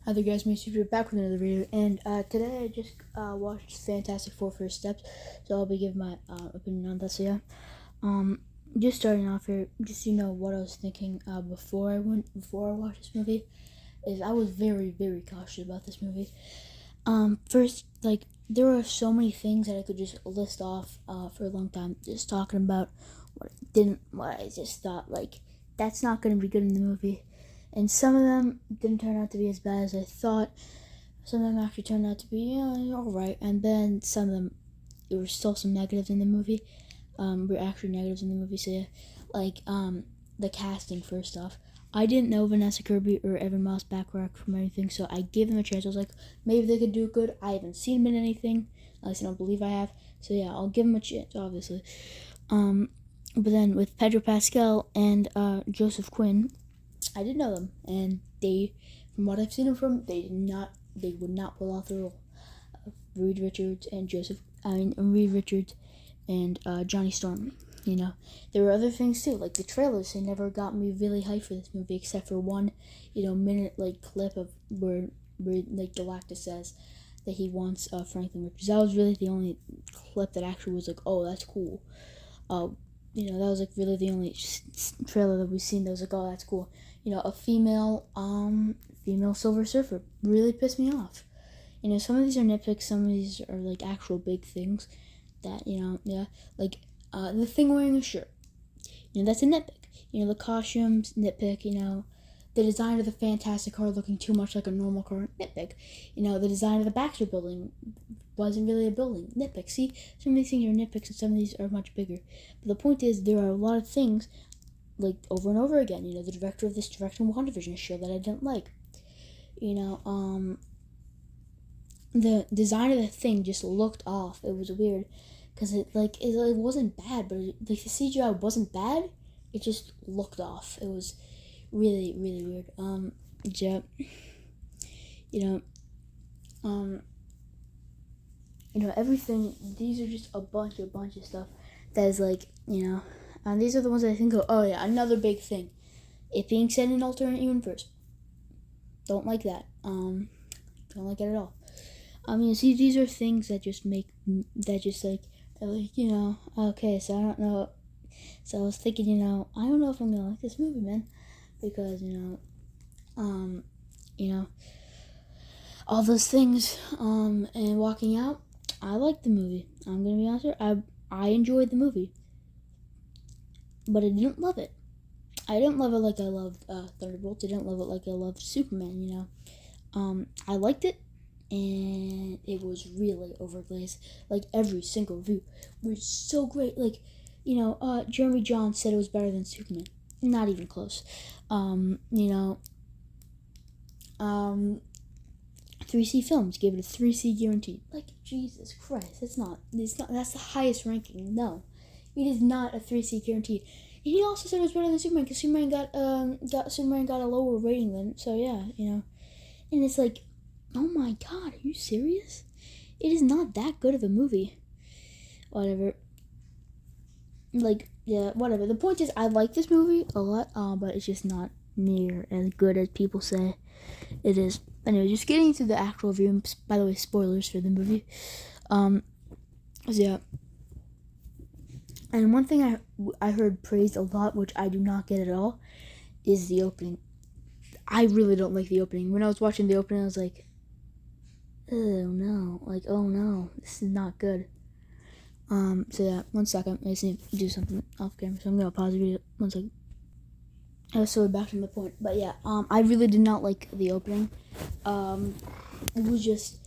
Hi there guys, me Super back with another video, and today I just watched Fantastic Four First Steps, so I'll be giving my opinion on that. So yeah, just starting off here, just what I was thinking before I watched this movie is I was very cautious about this movie. First, like, there are so many things that I could just list off for a long time, just talking about what I just thought, like, that's not gonna be good in the movie. And some of them didn't turn out to be as bad as I thought. Some of them actually turned out to be alright. And then some of them, there were still some negatives in the movie. Were actually negatives in the movie. So yeah, like the casting first off. I didn't know Vanessa Kirby or Evan Moss Backrack from anything, so I gave them a chance. I was like, maybe they could do good. I haven't seen them in anything. At least I don't believe I have. So yeah, I'll give them a chance, obviously. But then with Pedro Pascal and Joseph Quinn, I didn't know them, and they, from what I've seen them from, they would not pull off the role of Reed Richards and Reed Richards and Johnny Storm. There were other things too, like the trailers. They never got me really hyped for this movie, except for one, minute like clip of where like Galactus says that he wants Franklin Richards. That was really the only clip that actually was like, oh, that's cool. That was like really the only trailer that we've seen that was like, oh, that's cool. A female Silver Surfer really pissed me off. Some of these are nitpicks, some of these are like actual big things that, like the thing wearing a shirt. That's a nitpick. The costumes, nitpick, the design of the Fantastic car looking too much like a normal car, nitpick. The design of the Baxter building wasn't really a building, nitpick. See, some of these things are nitpicks and some of these are much bigger. But the point is, there are a lot of things, like, over and over again. The director of this directed WandaVision show that I didn't like. The design of the thing just looked off. It was weird. Because it wasn't bad, but the CGI wasn't bad. It just looked off. It was really weird. Yeah. Everything. These are just a bunch of stuff that is like, and these are the ones that I think of. Oh yeah, another big thing. It being set in an alternate universe. Don't like that. Don't like it at all. See, these are things that just okay, so I don't know. So I was thinking, I don't know if I'm gonna like this movie, man, because all those things, and walking out, I liked the movie. I'm gonna be honest here, I enjoyed the movie, but I didn't love it. I didn't love it like I loved Thunderbolts. I didn't love it like I loved Superman. I liked it, and it was really overglazed. Like, every single review was so great. Like, Jeremy Johns said it was better than Superman. Not even close. 3C Films gave it a 3C guaranteed. Like, Jesus Christ, that's the highest ranking. No, it is not a 3C guaranteed. And he also said it was better than Superman because Superman got a lower rating than. So yeah, and it's like, oh my God, are you serious? It is not that good of a movie. Whatever. Like, yeah, whatever. The point is, I like this movie a lot, but it's just not near as good as people say it is. Anyway, just getting into the actual review. By the way, spoilers for the movie. So yeah. And one thing I heard praised a lot, which I do not get at all, is the opening. I really don't like the opening. When I was watching the opening, I was like, oh no, this is not good. So yeah, 1 second, I just need to do something off camera, so I'm gonna pause the video. 1 second. So back to my point, but yeah, I really did not like the opening. It was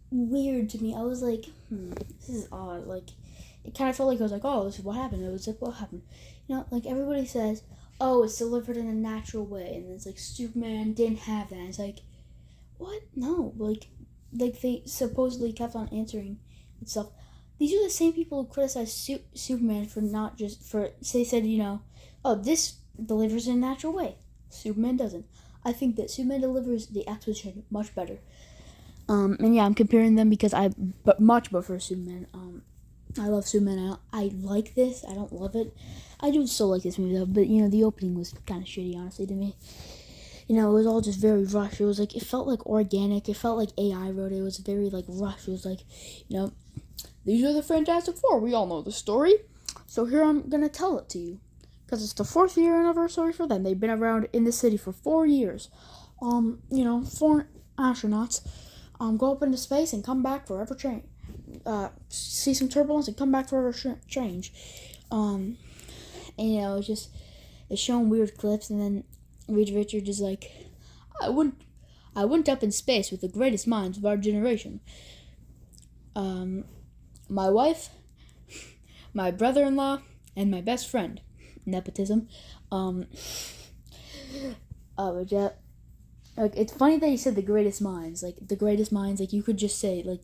weird to me. I was like, this is odd. Like, it kind of felt like I was like, oh, this is what happened. It was like, what happened? Like, everybody says, oh, it's delivered in a natural way, and it's like, Superman didn't have that. And it's like, what? No, like they supposedly kept on answering itself. These are the same people who criticize Superman for not just they said, oh, this delivers in a natural way. Superman doesn't. I think that Superman delivers the exposition much better. And yeah, I'm comparing them because I much prefer Superman. I love Superman. I like this. I don't love it. I do still like this movie though, but the opening was kind of shitty, honestly, to me. it was all just very rushed. It was like, it felt like organic. It felt like AI wrote it. It was very like rushed. It was like, these are the Fantastic Four. We all know the story. So here I'm going to tell it to you. Because it's the 4th year anniversary for them. They've been around in the city for 4 years. 4 astronauts go up into space and come back forever change. See some turbulence and come back forever change. And it's showing weird clips, and then Reed Richards is like, I went up in space with the greatest minds of our generation. My wife, my brother-in-law, and my best friend. Nepotism. But yeah, like, it's funny that he said the greatest minds. Like, the greatest minds, like, you could just say, like,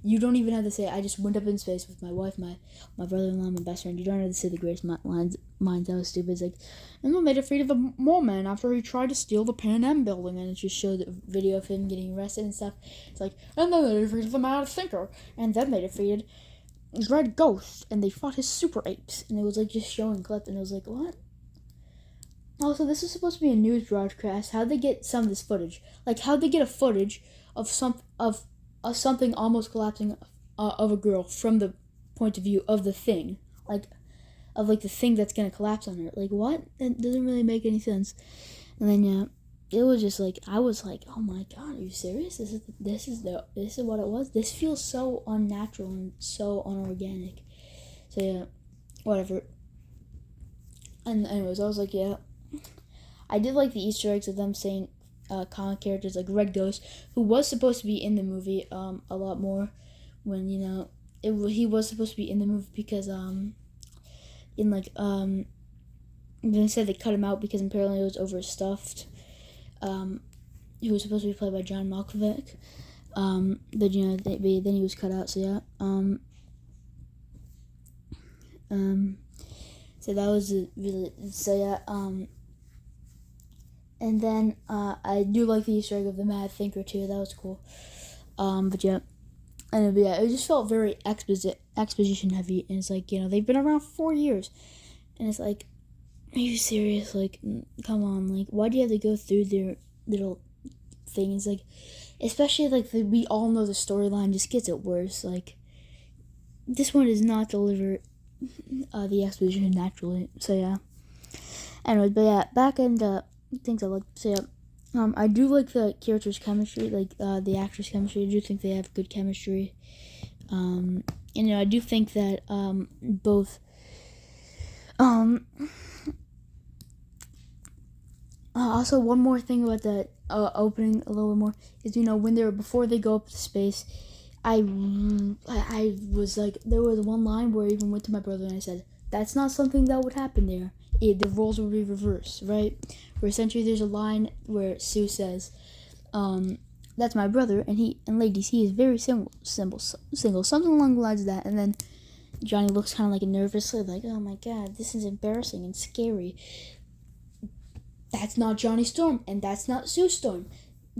you don't even have to say, I just went up in space with my wife, my brother-in-law, my best friend. You don't have to say the greatest minds. That was stupid. It's like, and then they defeated the mole man after he tried to steal the Pan Am building, and it just showed the video of him getting arrested and stuff. It's like, and then they defeated the Mad Thinker, and then they defeated Red Ghost, and they fought his super apes, and it was like just showing clips, and it was like, what? Also, this is supposed to be a news broadcast. How'd they get some of this footage? Like, how'd they get a footage of something almost collapsing of a girl from the point of view of the thing, like the thing that's gonna collapse on her? Like, what? It doesn't really make any sense. And then it was just like, I was like, oh my god, are you serious? This is what it was. This feels so unnatural and so unorganic. So yeah, whatever. And anyways, I was like, yeah, I did like the Easter eggs of them saying comic characters like Red Ghost, who was supposed to be in the movie a lot more, when he was supposed to be in the movie because they said they cut him out because apparently it was overstuffed. He was supposed to be played by John Malkovich, but then he was cut out. So yeah, so that was really, so yeah, and then I do like the Easter egg of the Mad Thinker too. That was cool. But yeah, it just felt very exposition heavy, and it's like, they've been around for 4 years, and it's like, are you serious? Like, come on, like, why do you have to go through their little things? Like, especially like we all know the storyline just gets it worse. Like, this one does not deliver the exposition naturally. So yeah. Anyways, but yeah, back into things I like. So yeah, I do like the characters' chemistry, like the actors' chemistry. I do think they have good chemistry. I do think that both. Also, one more thing about the opening, a little bit more, is when before they go up to space, I was like, there was one line where I even went to my brother and I said, that's not something that would happen there. The roles would be reversed, right? Where essentially there's a line where Sue says, that's my brother, and ladies, he is very single, something along the lines of that. And then Johnny looks kind of like nervously, like, oh my god, this is embarrassing and scary. That's not Johnny Storm, and that's not Sue Storm.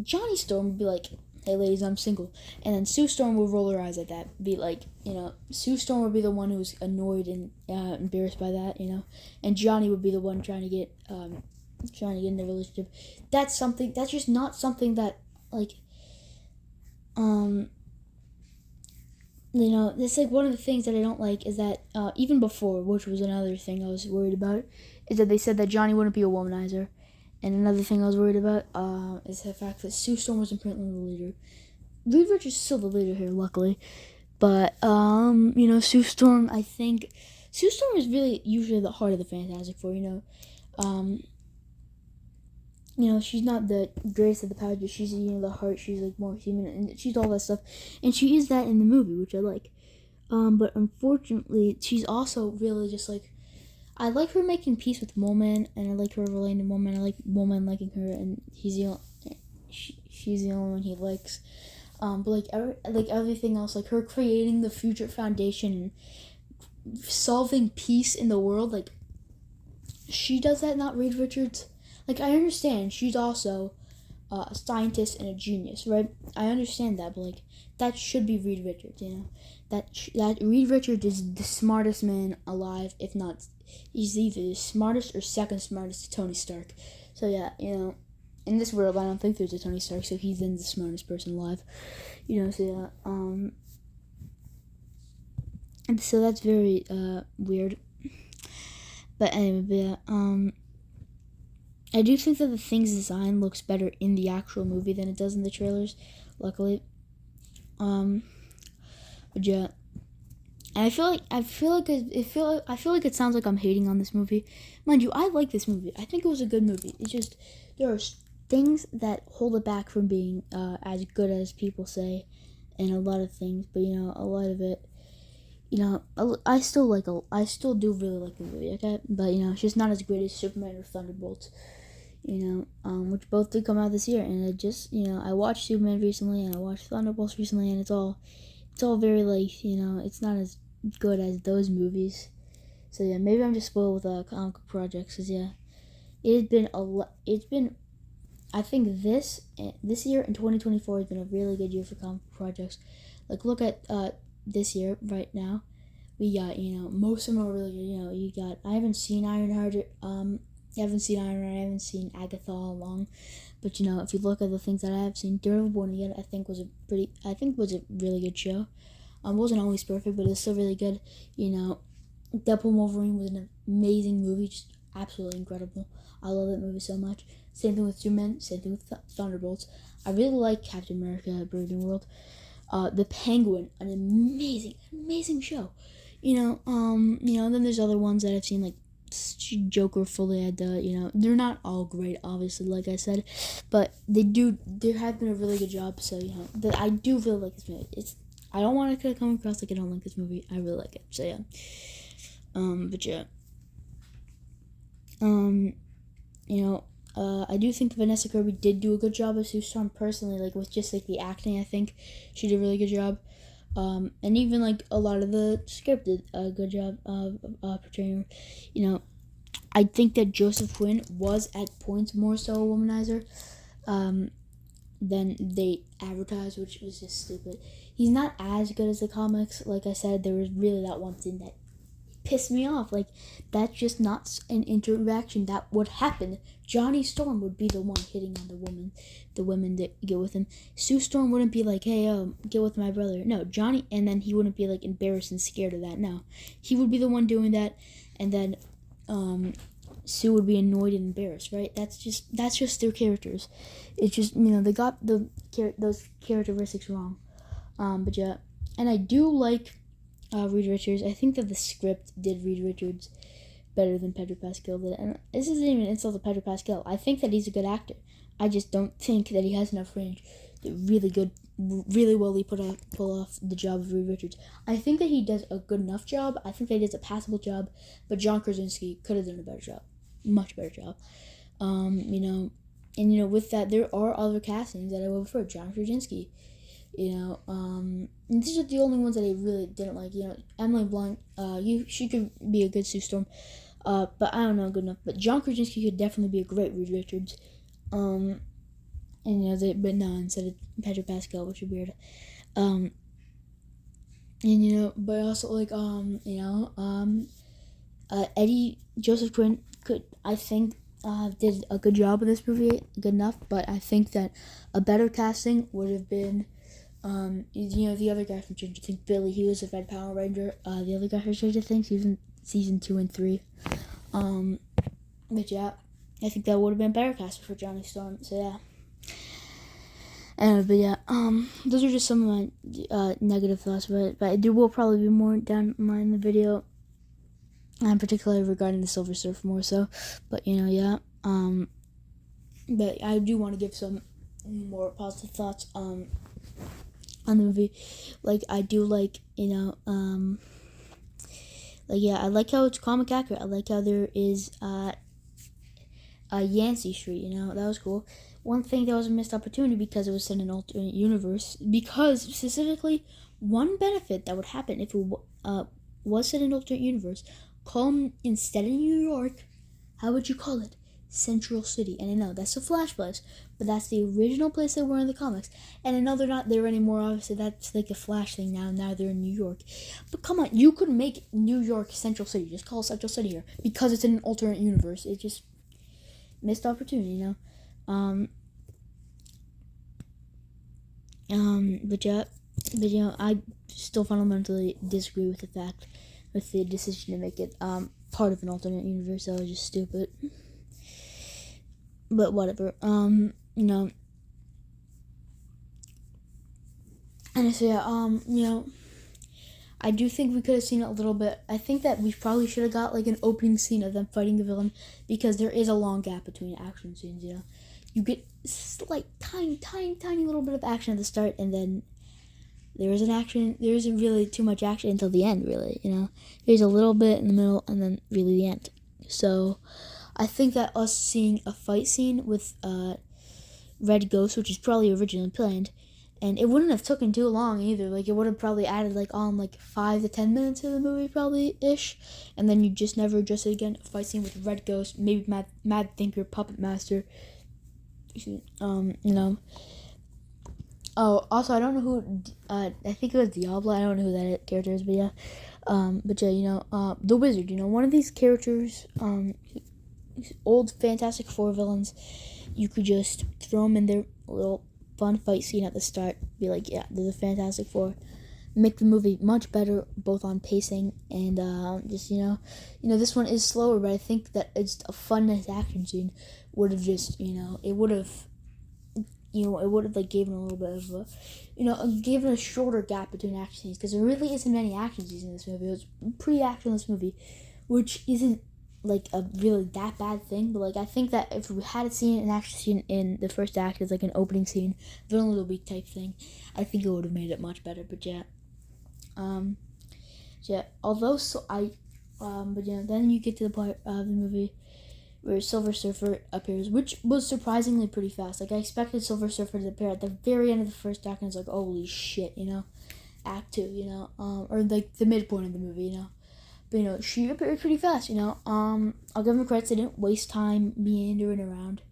Johnny Storm would be like, hey ladies, I'm single. And then Sue Storm would roll her eyes at that, be like, Sue Storm would be the one who's annoyed and embarrassed by that, and Johnny would be the one trying to get in the relationship. That's just not something that, like, it's like one of the things that I don't like is that even before, which was another thing I was worried about, is that they said that Johnny wouldn't be a womanizer. And another thing I was worried about is the fact that Sue Storm was apparently the leader. Reed Richards is still the leader here, luckily. But, Sue Storm, I think... Sue Storm is really usually the heart of the Fantastic Four, she's not the greatest of the powers, but she's, the heart. She's, like, more human, and she's all that stuff. And she is that in the movie, which I like. But unfortunately, she's also really just, like... I like her making peace with Mole Man, and I like her relating to Mole Man. I like Mole Man liking her, and she's the only one he likes. But everything else, like her creating the Future Foundation and solving peace in the world, like she does that, not Reed Richards. Like, I understand she's also a scientist and a genius, right? I understand that, but like that should be Reed Richards, that Reed Richards is the smartest man alive, if not. He's either the smartest or second smartest to Tony Stark. So yeah, in this world, I don't think there's a Tony Stark, so he's then the smartest person alive. So yeah, and so that's very weird. But anyway, I do think that the Thing's design looks better in the actual movie than it does in the trailers, luckily. But yeah, and I feel like it sounds like I'm hating on this movie. Mind you, I like this movie. I think it was a good movie. It's just there are things that hold it back from being as good as people say, and a lot of things. But a lot of it, I still do really like the movie. Okay, but it's just not as great as Superman or Thunderbolts. Which both did come out this year, and I watched Superman recently, and I watched Thunderbolts recently, and it's all very like it's not as good as those movies. So yeah, maybe I'm just spoiled with comic book projects, cause yeah, it's been I think this year in 2024 has been a really good year for comic book projects. Like look at this year right now, we got most of them are really good. You got I haven't seen Ironheart. I haven't seen Agatha all along, but if you look at the things that I have seen, Daredevil Born Again, I think was a really good show. Wasn't always perfect, but it's still really good. Deadpool Wolverine was an amazing movie, just absolutely incredible. I love that movie so much. Same thing with Superman, same thing with Thunderbolts. I really like Captain America: Brave New World. The Penguin, an amazing show. Then there's other ones that I've seen like Joker, Fully Ed. They're not all great, obviously, like I said, but they have been a really good job. So that I do really like this movie. I don't want to come across like I don't like this movie. I really like it. So yeah. But yeah. I do think Vanessa Kirby did do a good job as Sue Storm personally, like with just like the acting. I think she did a really good job. And even like a lot of the script did a good job of portraying her. I think that Joseph Quinn was at points more so a womanizer than they advertised, which was just stupid. He's not as good as the comics. Like I said, there was really that one thing that pissed me off. Like, that's just not an interaction that would happen. Johnny Storm would be the one hitting on the women that get with him. Sue Storm wouldn't be like, hey, get with my brother. No, Johnny, and then he wouldn't be like embarrassed and scared of that. No, he would be the one doing that, and then Sue would be annoyed and embarrassed, right? That's just their characters. It's just they got those characteristics wrong. But yeah, and I do like Reed Richards. I think that the script did Reed Richards better than Pedro Pascal did. And this isn't even an insult to Pedro Pascal. I think that he's a good actor. I just don't think that he has enough range to really well pull off the job of Reed Richards. I think that he does a good enough job. I think that he does a passable job. But John Krasinski could have done a better job. Much better job. With that, there are other castings that I would prefer. John Krasinski. And these are the only ones that I really didn't like. Emily Blunt, she could be a good Sue Storm, but I don't know, good enough. But John Krasinski could definitely be a great Reed Richards, but no, instead of Pedro Pascal, which is weird. But also like Eddie Joseph Quinn I think did a good job in this movie, good enough. But I think that a better casting would have been. The other guy from Stranger Things, Billy, he was a Red Power Ranger. The other guy from Stranger Things, he was in season 2 and 3. But yeah, I think that would have been better casting for Johnny Storm. So yeah. But yeah, those are just some of my negative thoughts. But there will probably be more down in the video, and particularly regarding the Silver Surfer more so. But yeah. But I do want to give some more positive thoughts. On the movie, like I do like I like how it's comic accurate. I like how there is Yancey Street. That was cool. One thing that was a missed opportunity because it was in an alternate universe. Because specifically, one benefit that would happen if it was in an alternate universe, instead of New York, how would you call it? Central City. And I know that's the Flash place, but that's the original place they were in the comics. And I know they're not there anymore. Obviously, that's like a Flash thing now. Now they're in New York. But come on, you could make New York Central City. Just call it Central City here because it's in an alternate universe. It just missed opportunity, but I still fundamentally disagree with the decision to make it part of an alternate universe. That was just stupid. But whatever. And so I do think we could have seen it a little bit. I think that we probably should have got like an opening scene of them fighting the villain, because there is a long gap between action scenes. You get like tiny little bit of action at the start, and then there isn't really too much action until the end, really. There's a little bit in the middle, and then really the end. So I think that us seeing a fight scene with Red Ghost, which is probably originally planned, and it wouldn't have taken too long either. Like, it would have probably added like 5 to 10 minutes to the movie, probably ish, and then you just never adjust it again. A fight scene with Red Ghost, maybe Mad Thinker, Puppet Master. Oh, also, I don't know who. I think it was Diablo. I don't know who that character is, but yeah. The Wizard. One of these characters. Old Fantastic Four villains. You could just throw them in their little fun fight scene at the start. Be like, yeah, they're the Fantastic Four. Make the movie much better, both on pacing and this one is slower, but I think that it's a fun, nice action scene would have just, it would have like given a little bit of given a shorter gap between action scenes, because there really isn't many action scenes in this movie. It was a pretty actionless movie, which isn't like a really that bad thing, but like I think that if we had seen an action scene in the first act as like an opening scene, villain of the week type thing, I think it would have made it much better. But then you get to the part of the movie where Silver Surfer appears, which was surprisingly pretty fast. Like, I expected Silver Surfer to appear at the very end of the first act, and it's like, holy shit, Act 2, or like the midpoint of the movie, But, she appeared pretty fast, I'll give them credit, they didn't waste time meandering around.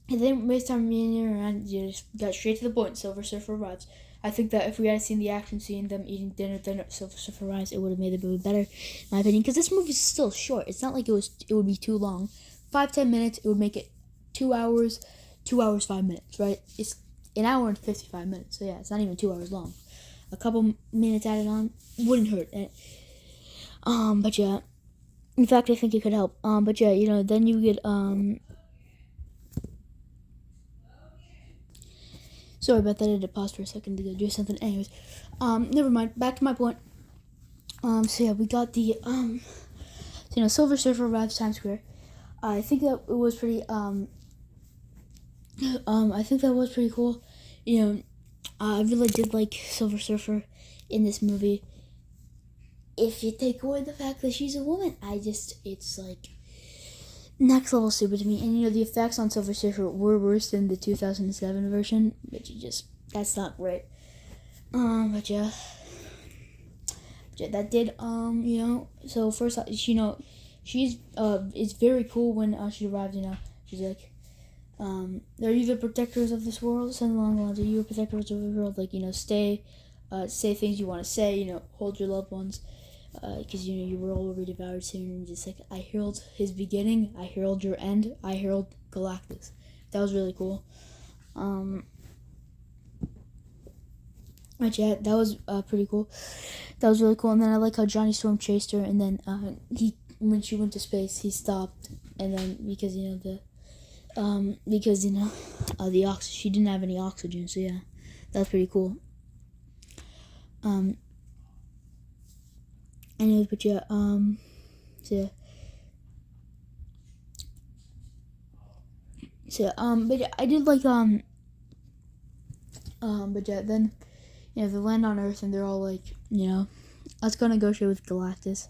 They didn't waste time meandering around, you just got straight to the point. Silver Surfer arrives. I think that if we had seen the action scene, them eating dinner, then Silver Surfer arrives, it would have made the movie better, in my opinion, because this movie is still short. It's not like it would be too long. 5-10 minutes, it would make it 2 hours, 2 hours, 5 minutes, right? It's an hour and 55 minutes, so yeah, it's not even 2 hours long. A couple minutes added on wouldn't hurt. But yeah, in fact, I think it could help. But yeah, then you get Sorry about that. I had to pause for a second to go do something. Anyways, never mind. Back to my point. So yeah, we got the Silver Surfer arrives Times Square. I think that it was pretty I think that was pretty cool. I really did like Silver Surfer in this movie. If you take away the fact that she's a woman, it's like next level stupid to me. And the effects on Silver Surfer were worse than the 2007 version, which that's not great. But yeah, that did So first, she's it's very cool when she arrived. She's like, are you the protectors of this world? Something along the lines of, you are protectors of the world. Like, stay, say things you want to say. Hold your loved ones. Because you were already devoured soon, and just like, I herald his beginning, I herald your end, I herald Galactus. That was really cool. But yeah, that was pretty cool. That was really cool. And then I like how Johnny Storm chased her, and then when she went to space, he stopped, and then because the oxygen, she didn't have any oxygen, so yeah, that was pretty cool. Anyways, but yeah, but yeah, I did like, but yeah, then, they land on Earth, and they're all like, let's go negotiate with Galactus.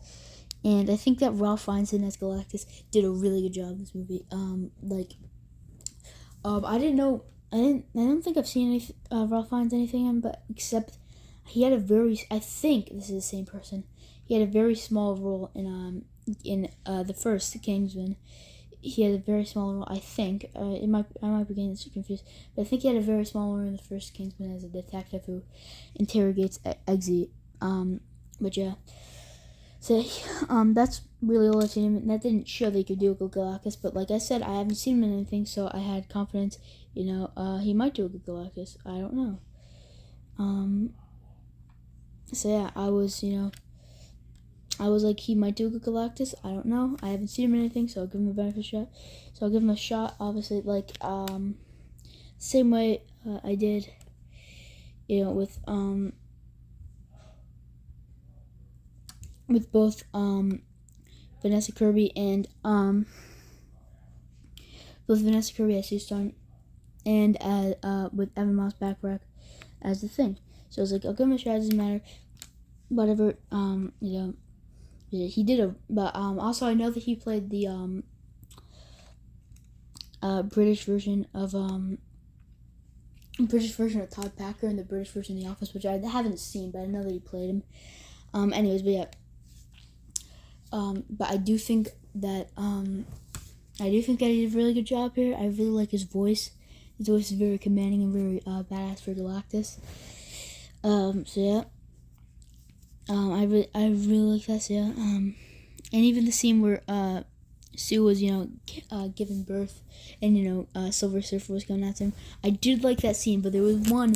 And I think that Ralph Fiennes as Galactus did a really good job in this movie. I don't think I've seen any, Ralph Fiennes anything, but except he had I think this is the same person. He had a very small role in the first Kingsman. He had a very small role, I think. I might be getting this confused, but I think he had a very small role in the first Kingsman as a detective who interrogates Eggsy. But yeah. So that's really all I've seen him. That didn't show they could do a good Galactus, but like I said, I haven't seen him in anything, so I had confidence. He might do a good Galactus. I don't know. So yeah, I was like, he might do a good Galactus. I don't know. I haven't seen him in anything, so I'll give him a benefit shot. So I'll give him a shot. Obviously, like same way I did, with both Vanessa Kirby and as Sue Storm, and with Evan Moss Backrack as the Thing. So I was like, I'll give him a shot. Doesn't matter. Whatever. He did a. But also I know that he played the British version of Todd Packer and the British version of The Office, which I haven't seen, but I know that he played him. Anyways, but yeah. But I do think that he did a really good job here. I really like his voice. His voice is very commanding and very badass for Galactus. So yeah. I really like that. So yeah. And even the scene where Sue was giving birth, and Silver Surfer was coming after him. I did like that scene, but there was one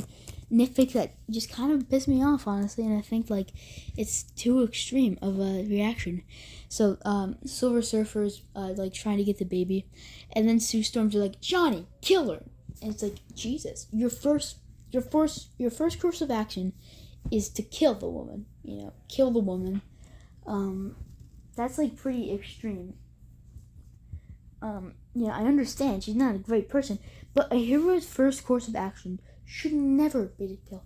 nitpick that just kind of pissed me off, honestly, and I think like it's too extreme of a reaction. So Silver Surfer's like trying to get the baby, and then Sue Storms are like, Johnny, kill her, and it's like, Jesus, your first course of action is to kill the woman. Kill the woman. That's like pretty extreme. I understand she's not a great person, but a hero's first course of action should never be to kill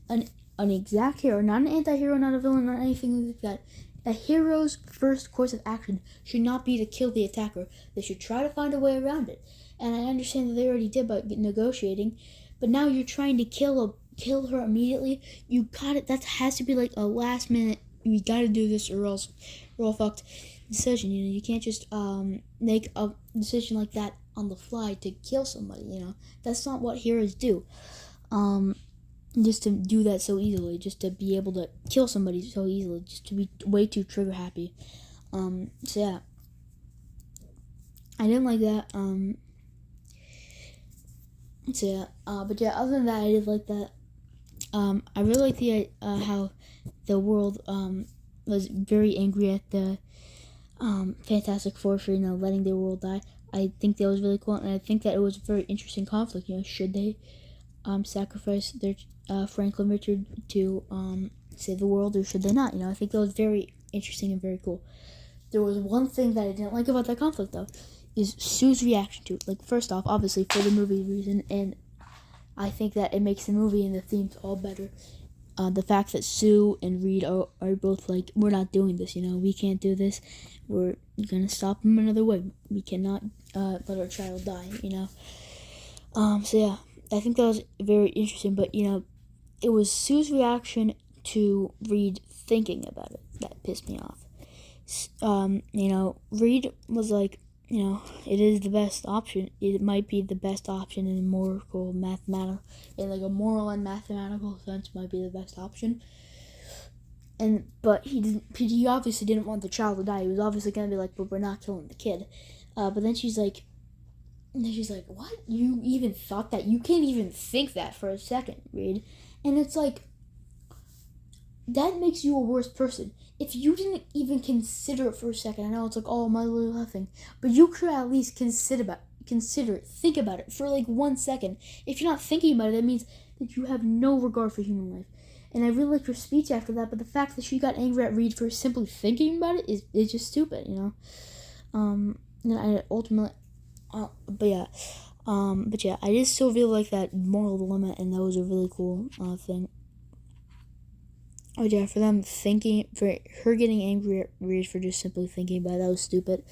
an exact hero, not an anti-hero, not a villain, not anything like that. A hero's first course of action should not be to kill the attacker. They should try to find a way around it. And I understand that they already did by negotiating, but now you're trying to kill her immediately. You got it. That has to be like a last minute. You got to do this, or else we're all fucked. Decision. You can't just make a decision like that on the fly to kill somebody. That's not what heroes do. Just to do that so easily, just to be able to kill somebody so easily, just to be way too trigger happy. So yeah, I didn't like that. So yeah, but yeah, other than that, I did like that. I really like the how the world was very angry at the Fantastic Four for letting their world die. I think that was really cool, and I think that it was a very interesting conflict. Should they sacrifice their Franklin Richard to save the world, or should they not? I think that was very interesting and very cool. There was one thing that I didn't like about that conflict, though, is Sue's reaction to it. Like, first off, obviously for the movie reason, and I think that it makes the movie and the themes all better. The fact that Sue and Reed are both like, we're not doing this, we can't do this. We're gonna stop him another way. We cannot let our child die, So yeah, I think that was very interesting, but it was Sue's reaction to Reed thinking about it that pissed me off. Reed was like, it is the best option. It might be the best option in a moral, mathematical, in like a moral and mathematical sense, might be the best option. But he obviously didn't want the child to die. He was obviously gonna be like, but we're not killing the kid. But then she's like, what? You even thought that? You can't even think that for a second, Reed. And it's like, that makes you a worse person. If you didn't even consider it for a second, I know it's like, oh, my little nothing, but you could at least consider it, think about it for like 1 second. If you're not thinking about it, that means that you have no regard for human life. And I really liked her speech after that, but the fact that she got angry at Reed for simply thinking about it is just stupid, And I ultimately, but yeah, I just still really like that moral dilemma, and that was a really cool thing. Oh yeah, for her getting angry at Reed for just simply thinking about it, that was stupid.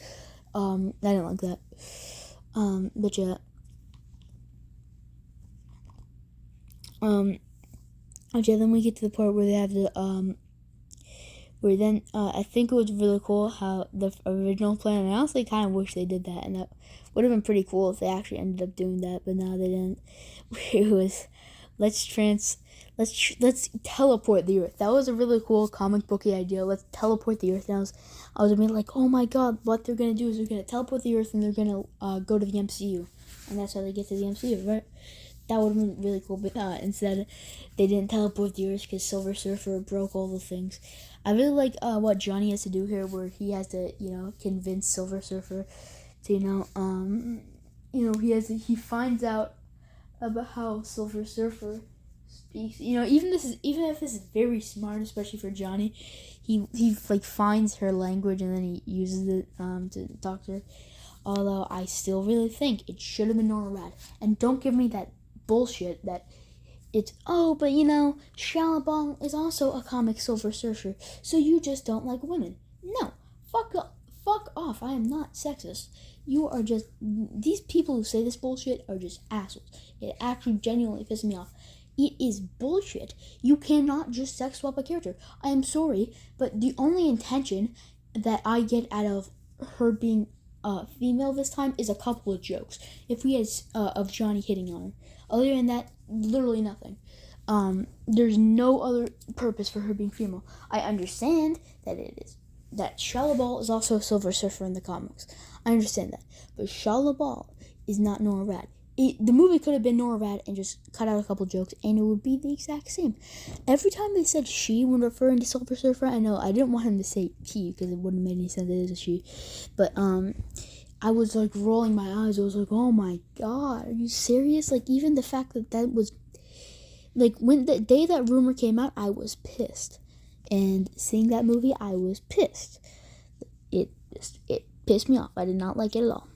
I didn't like that. But yeah. Then we get to the part where they have the, where then, I think it was really cool how the original plan, and I honestly kind of wish they did that, and that would have been pretty cool if they actually ended up doing that, but no, they didn't. It was let's teleport the Earth. That was a really cool comic booky idea. Let's teleport the Earth. And I was like, oh my god, what they're gonna do is they're gonna teleport the Earth and they're gonna go to the MCU, and that's how they get to the MCU, right? That would have been really cool, but instead they didn't teleport the Earth because Silver Surfer broke all the things. I really like what Johnny has to do here, where he has to convince Silver Surfer to he finds out about how Silver Surfer speaks. Even if this is very smart, especially for Johnny, he finds her language and then he uses it to talk to her. Although I still really think it should have been Nora Rad. And don't give me that bullshit that it's but Shallabong is also a comic Silver Surfer, so you just don't like women. No, fuck off. I am not sexist. You are just, these people who say this bullshit are just assholes. It actually genuinely pisses me off. It is bullshit. You cannot just sex swap a character. I am sorry, but the only intention that I get out of her being female this time is a couple of jokes. If we had of Johnny hitting on her. Other than that, literally nothing. There's no other purpose for her being female. I understand that Shallaball is also a Silver Surfer in the comics. I understand that. But Shallaball is not Nora Rad. The movie could have been Nora Rad and just cut out a couple jokes and it would be the exact same. Every time they said she when referring to Silver Surfer, I know I didn't want him to say he because it wouldn't make any sense that it is a she. But I was rolling my eyes. I was like, oh my god, are you serious? Even the fact that was when the day that rumor came out, I was pissed. And seeing that movie, I was pissed. It pissed me off. I did not like it at all.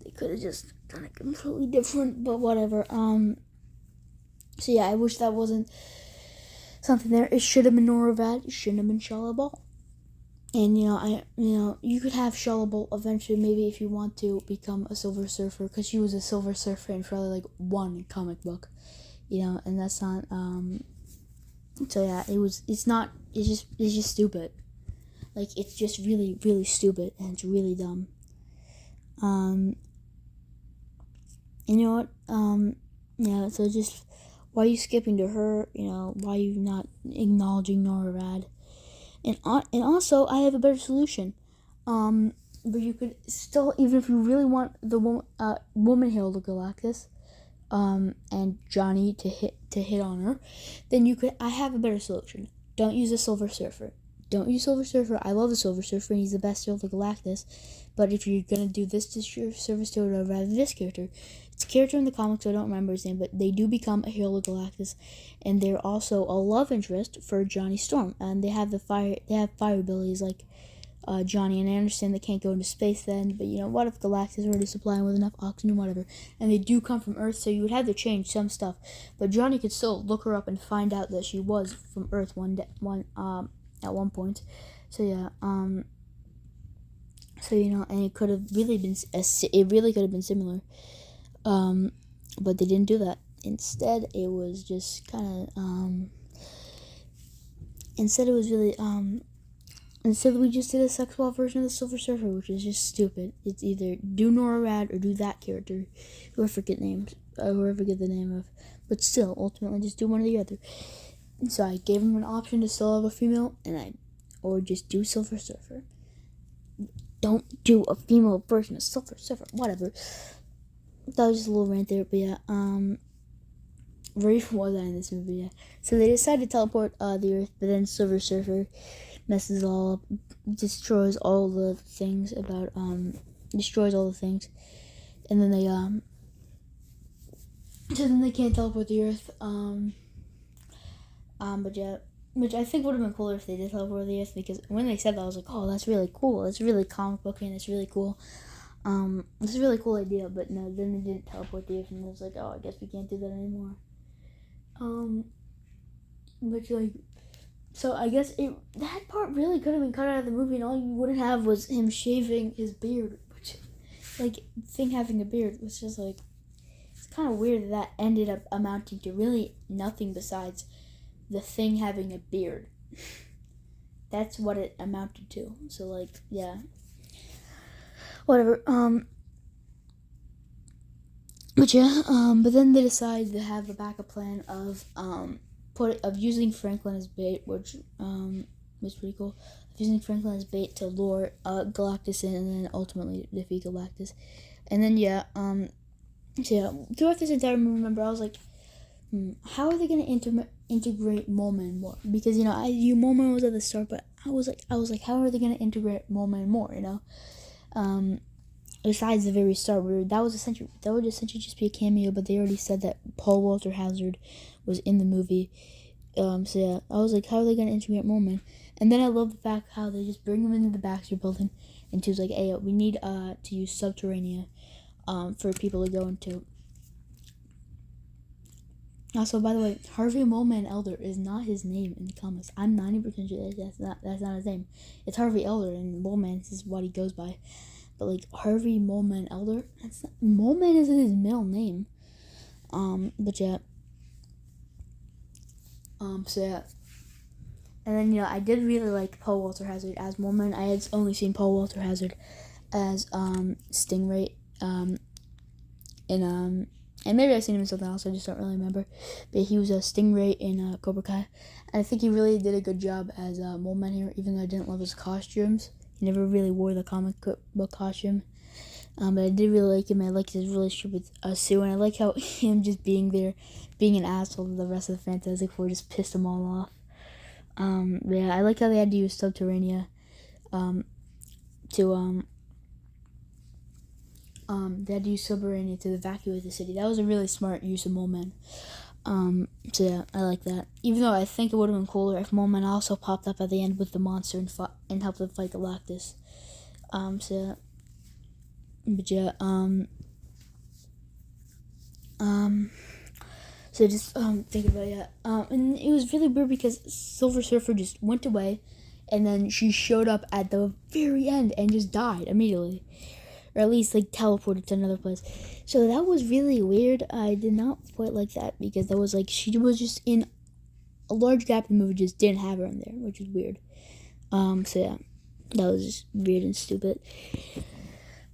They could have just done it completely different, but whatever. So yeah, I wish that wasn't something there. It should have been Nora Rad. It shouldn't have been Shallaball. And you could have Shallaball eventually, maybe if you want to become a Silver Surfer, because she was a Silver Surfer in probably one comic book, and that's not. So yeah, it's just stupid. It's just really, really stupid, and it's really dumb. And you know what? Yeah, so just, why are you skipping to her? Why are you not acknowledging Nora Rad? And also, I have a better solution. But you could still, even if you really want the woman Herald of Galactus, and Johnny to hit on her, then I have a better solution. Don't use a Silver Surfer. Don't use Silver Surfer. I love the Silver Surfer, and he's the best Herald of Galactus. But if you're gonna do this service to her, rather than this character, it's a character in the comics, so I don't remember his name, but they do become a Herald of Galactus, and they're also a love interest for Johnny Storm, and they have fire abilities like Johnny, and I understand they can't go into space then, but what if Galactus already supplying with enough oxygen, whatever, and they do come from Earth, so you would have to change some stuff, but Johnny could still look her up and find out that she was from Earth at one point, so yeah, and it could have really been similar, but they didn't do that. Instead, it was just kind of Instead, we just did a sex swap version of the Silver Surfer, which is just stupid. It's either do Nora Rad or do that character, whoever forget the name of. But still, ultimately, just do one or the other. And so I gave him an option to still have a female, or just do Silver Surfer. Don't do a female version of Silver Surfer. Whatever. That was just a little rant there, but yeah. Where was I in this movie? Yeah. So they decided to teleport the Earth, but then Silver Surfer messes it all up, destroys all the things, and then they can't teleport the Earth. But yeah, which I think would have been cooler if they did teleport the Earth, because when they said that, I was like, oh, that's really cool. That's really comic booky, and it's really cool. It's a really cool idea, but no, then they didn't teleport the Earth, and it was like, oh, I guess we can't do that anymore. Which so I guess that part really could have been cut out of the movie, and all you wouldn't have was him shaving his beard, which, Thing having a beard was just it's kind of weird that ended up amounting to really nothing besides the Thing having a beard. That's what it amounted to. So yeah. Whatever. But yeah, but then they decided to have a backup plan of using Franklin as bait, which was pretty cool. Of using Franklin as bait to lure Galactus in, and then ultimately defeat Galactus. And then so yeah, throughout this entire movie, remember I was like, how are they gonna integrate Moment more? Because Moment was at the start, but I was like, how are they gonna integrate Moment more? Besides the very start, where that would essentially just be a cameo, but they already said that Paul Walter Hauser was in the movie. So yeah, I was like, how are they gonna integrate Moment? And then I love the fact how they just bring him into the Baxter Building, and he was like, hey, we need to use Subterranea, for people to go into. Also, by the way, Harvey Moment Elder is not his name in the comics. I'm 90% sure that's not his name. It's Harvey Elder, and Moment is what he goes by. But like Harvey Moment Elder, Moment isn't his middle name. But yeah. So yeah. And then I did really like Paul Walter Hauser as Moment. I had only seen Paul Walter Hauser as Stingray in and maybe I've seen him in something else, I just don't really remember. But he was a Stingray in Cobra Kai. And I think he really did a good job as Mole Man here, even though I didn't love his costumes. He never really wore the comic book costume. But I did really like him. I liked his relationship with Sue, and I like how him just being there, being an asshole to the rest of the Fantastic Four just pissed them all off. But yeah, I like how they had to use Subterranea to they had to use Subterranea to evacuate the city. That was a really smart use of Moment. So yeah, I like that. Even though I think it would have been cooler if Moment also popped up at the end with the monster and helped them fight Galactus. So yeah. But yeah, so just thinking about it, and it was really weird because Silver Surfer just went away, and then she showed up at the very end and just died immediately, or at least like teleported to another place. So that was really weird. I did not quite like that because that was like she was just in a large gap in the movie, just didn't have her in there, which is weird. So yeah, that was just weird and stupid.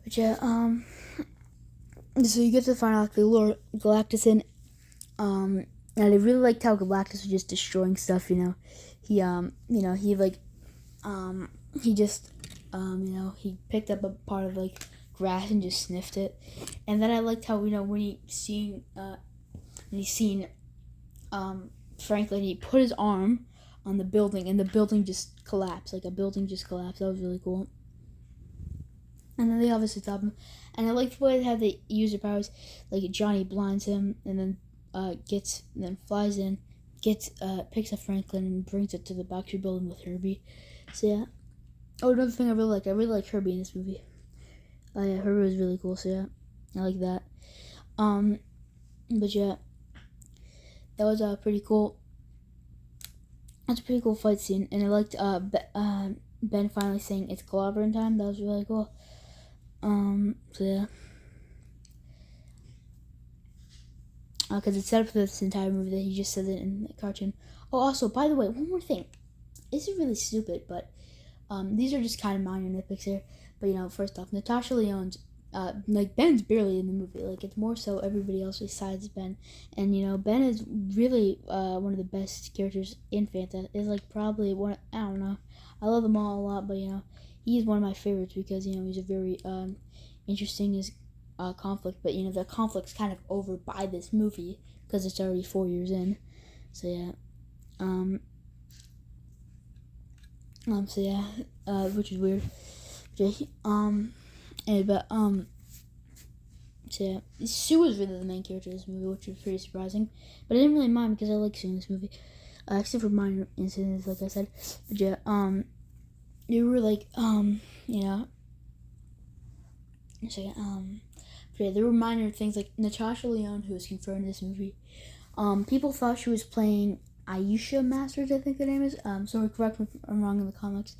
But yeah, so you get to find out the Lord Galactus in, and I really liked how Galactus was just destroying stuff. He he picked up a part of like grass and just sniffed it, and then I liked how when he seen Franklin, he put his arm on the building and the building just collapsed, like a building just collapsed. That was really cool. And then they obviously stop him. And I like the way how they use their powers. Like Johnny blinds him and then flies in, picks up Franklin and brings it to the Baxter Building with Herbie. So yeah. Oh, another thing I really like Herbie in this movie. Yeah, Herbie was really cool. So yeah, I like that. But yeah, that was pretty cool. That's a pretty cool fight scene, and I liked Ben finally saying it's clobbering time. That was really cool. So yeah. Because it's set up for this entire movie that he just says it in the cartoon. Oh, also, by the way, one more thing. This is really stupid, but these are just kind of minor nitpicks here. But first off, Natasha Lyonne's Ben's barely in the movie. Like, it's more so everybody else besides Ben. And Ben is really one of the best characters in Fanta. Is like probably one. I don't know. I love them all a lot, but he's one of my favorites because he's a very interesting as conflict. But the conflict's kind of over by this movie because it's already 4 years in. So yeah. So yeah, which is weird. So yeah, Sue was really the main character of this movie, which was pretty surprising. But I didn't really mind because I like Sue in this movie, except for minor incidents, like I said. But yeah, they were like, there were minor things like Natasha Lyonne, who was confirmed in this movie. People thought she was playing Aisha Masters, I think the name is. So correct me if I'm wrong in the comments.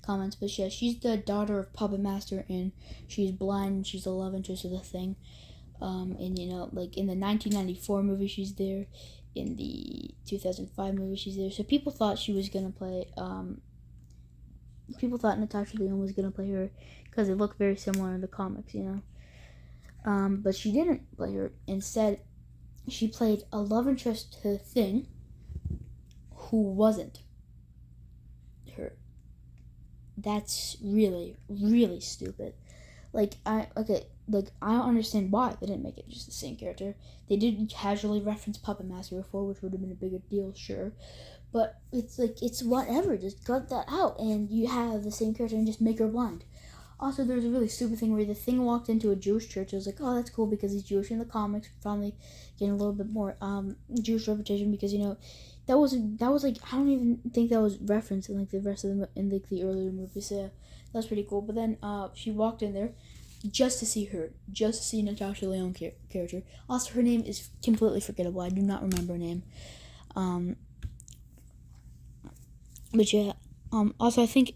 But yeah, she's the daughter of Puppet Master, and she's blind, and she's the love interest of the Thing. And like in the 1994 movie, she's there. In the 2005 movie, she's there. So people thought she was gonna play. People thought Natasha Lyonne was gonna play her because it looked very similar in the comics, but she didn't play her. Instead, she played a love interest to Thing, who wasn't her. That's really, really stupid. I don't understand why they didn't make it just the same character. They did casually reference Puppet Master before, which would have been a bigger deal, sure. But it's whatever. Just cut that out, and you have the same character and just make her blind. Also, there was a really stupid thing where the Thing walked into a Jewish church. I was like, oh, that's cool because he's Jewish in the comics. Finally getting a little bit more Jewish reputation because that was like I don't even think that was referenced in the rest of them in the earlier movies. So yeah, that was pretty cool. But then she walked in there just to see her, just to see Natasha Lyonne character. Also, her name is completely forgettable. I do not remember her name. But yeah. Also, I think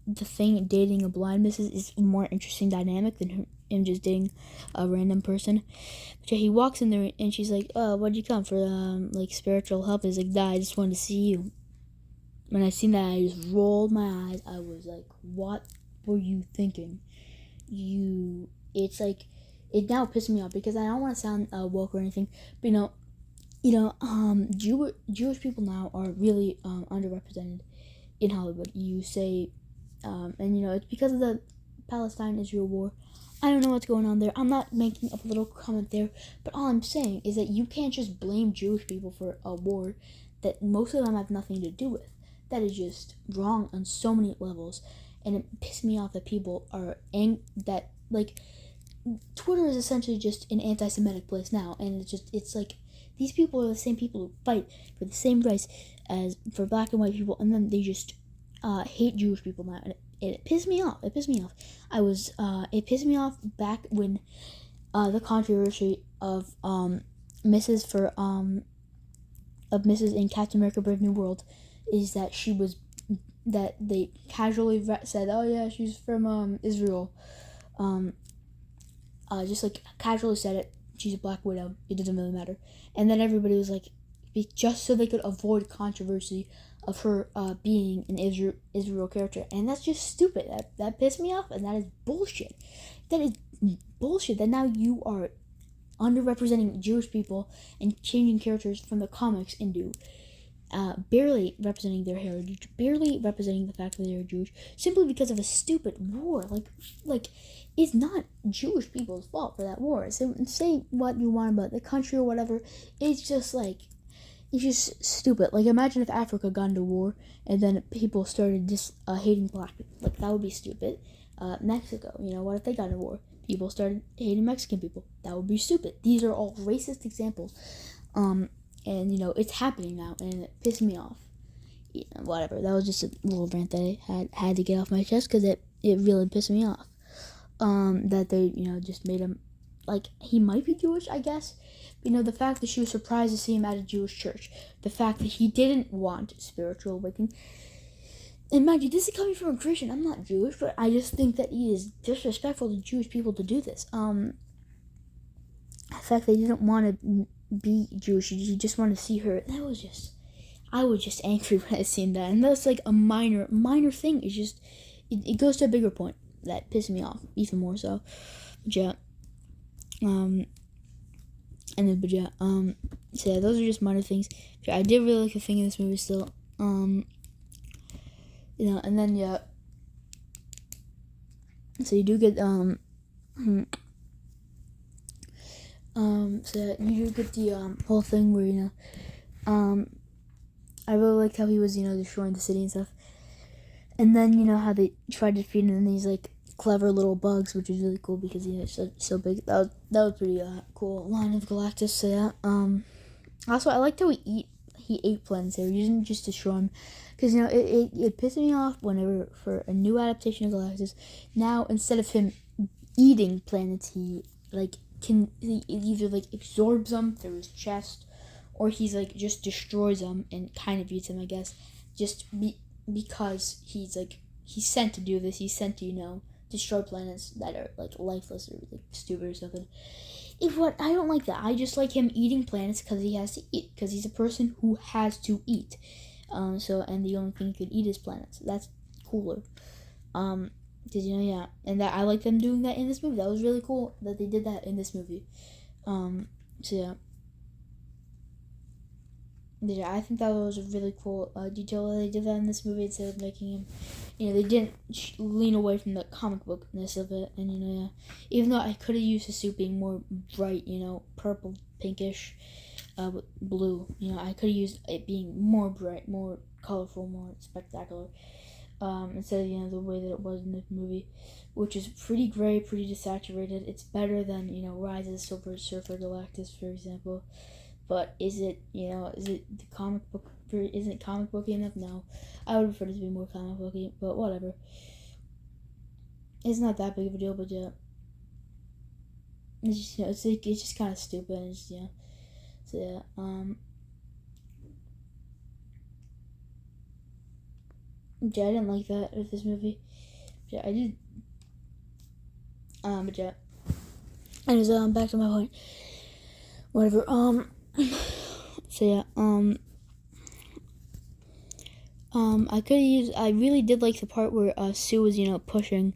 the Thing dating a blind missus is a more interesting dynamic than him just dating a random person. But yeah, he walks in there and she's like, "Oh, why'd you come for spiritual help?" He's like, "Nah, I just wanted to see you." When I seen that, I just rolled my eyes. I was like, "What were you thinking?" It's like it now pisses me off because I don't want to sound woke or anything, but Jewish people now are really underrepresented in Hollywood. You say. And it's because of the Palestine-Israel war. I don't know what's going on there. I'm not making a political comment there, but all I'm saying is that you can't just blame Jewish people for a war that most of them have nothing to do with. That is just wrong on so many levels, and it pisses me off that people are Twitter is essentially just an anti-Semitic place now, and it's like these people are the same people who fight for the same rights as for black and white people, and then they just hate Jewish people now, and it pissed me off. It pissed me off. It pissed me off back when the controversy of Mrs. in Captain America: Brave New World is that that they casually said, oh yeah, she's from Israel, just like casually said it. She's a Black Widow. It doesn't really matter. And then everybody was like, just so they could avoid controversy of her being an Israel character, and that's just stupid. That pissed me off, and that is bullshit. That is bullshit. That now you are underrepresenting Jewish people and changing characters from the comics into barely representing their heritage, barely representing the fact that they are Jewish, simply because of a stupid war. Like it's not Jewish people's fault for that war. So say what you want about the country or whatever. It's just stupid. Like, imagine if Africa got into war and then people started just hating black people. Like, that would be stupid. Mexico, what if they got into war? People started hating Mexican people. That would be stupid. These are all racist examples. And, it's happening now, and it pissed me off. Whatever. That was just a little rant that I had to get off my chest because it really pissed me off. That they, just made him, he might be Jewish, I guess. The fact that she was surprised to see him at a Jewish church. The fact that he didn't want spiritual awakening. And mind you, this is coming from a Christian. I'm not Jewish, but I just think that it is disrespectful to Jewish people to do this. The fact that he didn't want to be Jewish, he just wanted to see her. I was just angry when I seen that. And that's like a minor thing. It's just, it goes to a bigger point that pissed me off even more so. But yeah. So yeah, those are just minor things. I did really like the thing in this movie still. And then yeah. So you do get so you do get the whole thing where I really liked how he was destroying the city and stuff. And then how they tried to feed him these clever little bugs, which is really cool because it's so big. That was pretty cool line of Galactus. So yeah. Also, I liked how he ate planets there. He didn't just destroy them, because it pissed me off whenever for a new adaptation of Galactus. Now instead of him eating planets, he either absorbs them through his chest, or he's just destroys them and kind of eats them, I guess. Because he's sent to do this. He's sent to destroy planets that are lifeless or stupid or something. I don't like that. I just like him eating planets because he has to eat, because he's a person who has to eat. And the only thing he could eat is planets. That's cooler. Because, yeah, and that I like them doing that in this movie. That was really cool that they did that in this movie. So, yeah. Yeah, I think that was a really cool detail that they did that in this movie instead of making him, they didn't lean away from the comic bookness of it. And, yeah, even though I could have used his suit being more bright, purple, pinkish, blue, I could have used it being more bright, more colorful, more spectacular, instead of, the way that it was in the movie, which is pretty gray, pretty desaturated. It's better than, Rise of the Silver Surfer Galactus, for example. But is it, is it the comic book? Isn't it comic booky enough? No, I would prefer it to be more comic booky. But whatever, it's not that big of a deal. But yeah, it's just it's just kind of stupid. And just, so yeah, yeah, I didn't like that with this movie. Yeah, I did. But yeah, anyways, back to my point. Whatever. So yeah, I really did like the part where Sue was, pushing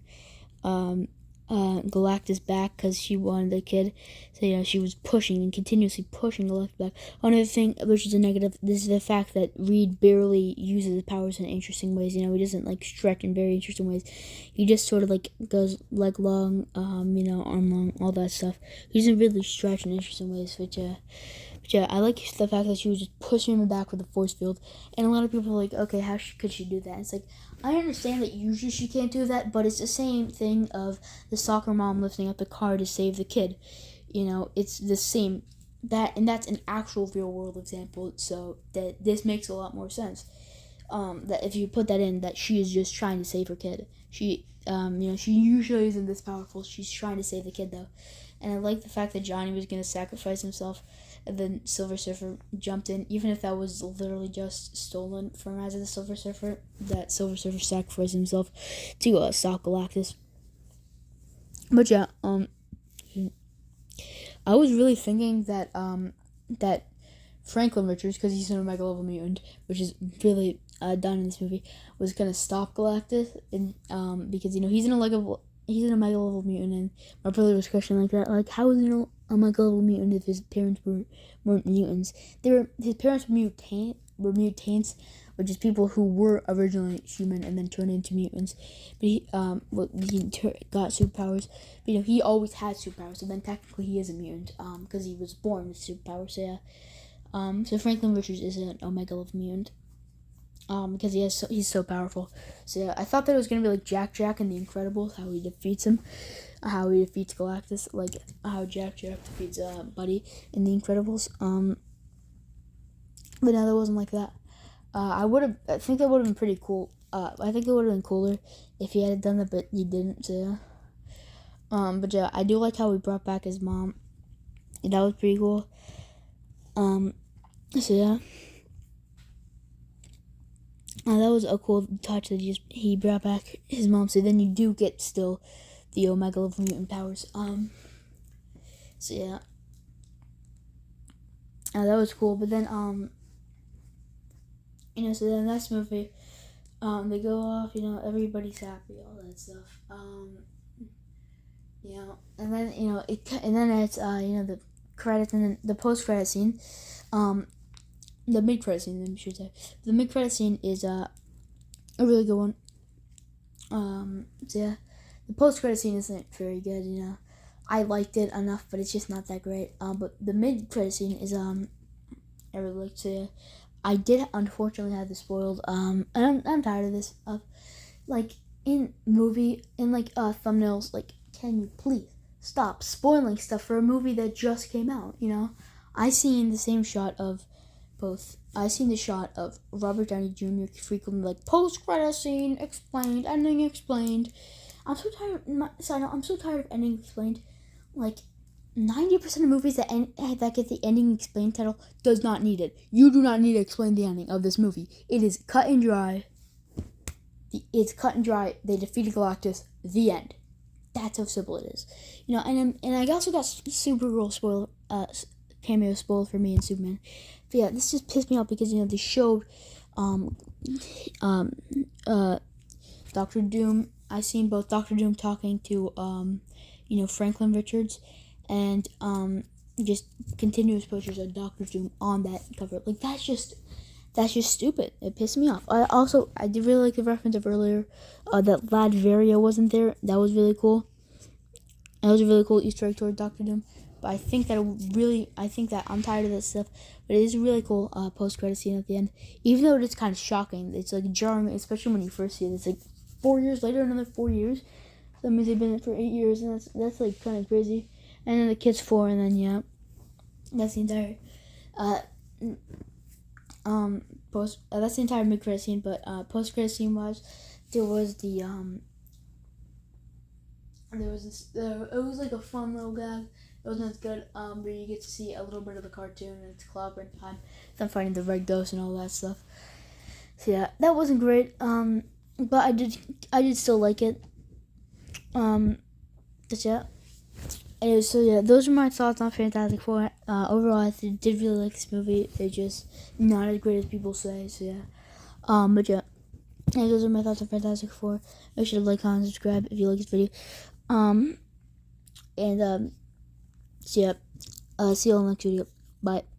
Galactus back because she wanted the kid. So, she was pushing and continuously pushing Galactus back. Another thing, which is a negative, this is the fact that Reed barely uses his powers in interesting ways. He doesn't stretch in very interesting ways. He just sort of goes leg long, arm long, all that stuff. He doesn't really stretch in interesting ways, which yeah, I like the fact that she was just pushing him back with a force field. And a lot of people are like, okay, how could she do that? It's like, I understand that usually she can't do that, but it's the same thing of the soccer mom lifting up the car to save the kid. It's the same. And that's an actual real world example, so that this makes a lot more sense. That if you put that in, that she is just trying to save her kid. She usually isn't this powerful. She's trying to save the kid, though. And I like the fact that Johnny was going to sacrifice himself, and then Silver Surfer jumped in, even if that was literally just stolen from Rise of the Silver Surfer, that Silver Surfer sacrificed himself to stop Galactus. But yeah, I was really thinking that that Franklin Richards, because he's an Omega level mutant, which is really done in this movie, was gonna stop Galactus, and because he's an Omega level mutant, and my brother was questioning that, how is he an Omega level mutant if his parents weren't mutants? His parents were mutants, which is people who were originally human and then turned into mutants. But he got superpowers. But he always had superpowers, so then technically he is a mutant, because he was born with superpowers. So yeah, so Franklin Richards is an Omega level mutant. Because he's so powerful. So yeah, I thought that it was gonna be like Jack in The Incredibles, how he defeats Galactus, like how Jack defeats Buddy in The Incredibles. But no, that wasn't like that. I think that would have been pretty cool. I think it would have been cooler if he had done that, but he didn't. So yeah. But yeah, I do like how he brought back his mom. That was pretty cool. So yeah. That was a cool touch that he brought back his mom. So then you do get still the Omega level mutant powers. So yeah, that was cool. But then so then this movie, they go off. Everybody's happy, all that stuff. And then it's the credits and then the post credit scene. The mid-credit scene, I should say. The mid-credit scene is a really good one. So yeah, the post-credit scene isn't very good, I liked it enough, but it's just not that great. But the mid-credit scene is, I really liked it. I did, unfortunately, have this spoiled. And I'm tired of this. In thumbnails, can you please stop spoiling stuff for a movie that just came out, I seen the same shot of I seen the shot of Robert Downey Jr. frequently post-credit scene explained, ending explained. I'm so tired. I'm so tired of ending explained. 90% of movies that get the ending explained title does not need it. You do not need to explain the ending of this movie. It is cut and dry. It's cut and dry. They defeated Galactus. The end. That's how simple it is. And I also got Supergirl cameo spoiled for me and Superman. But yeah, this just pissed me off because they showed Doctor Doom I seen both Doctor Doom talking to Franklin Richards, and just continuous posters of Doctor Doom on that cover. Like that's just stupid. It pissed me off. I did really like the reference of earlier that Ladveria wasn't there. That was really cool. That was a really cool Easter egg toward Doctor Doom. But I think that I'm tired of this stuff. But it is a really cool post-credit scene at the end. Even though it is kind of shocking, it's like jarring, especially when you first see it. It's like 4 years later, another 4 years. That means they've been in it for 8 years, and that's like kind of crazy. And then the kid's 4, and then yeah, that's the entire that's the entire mid-credit scene. But post-credit scene wise, there was the there was this. It was like a fun little gag. It wasn't as good. Where you get to see a little bit of the cartoon and it's clobbering time, them fighting the Red Ghost and all that stuff. So yeah, that wasn't great. But I did still like it. But yeah. Anyway, so yeah, those are my thoughts on Fantastic Four. Overall, I did really like this movie. It's just not as great as people say. So yeah. But yeah. Hey, those are my thoughts on Fantastic Four. Make sure to like, comment, and subscribe if you like this video. So yeah, see you all in the next video. Bye.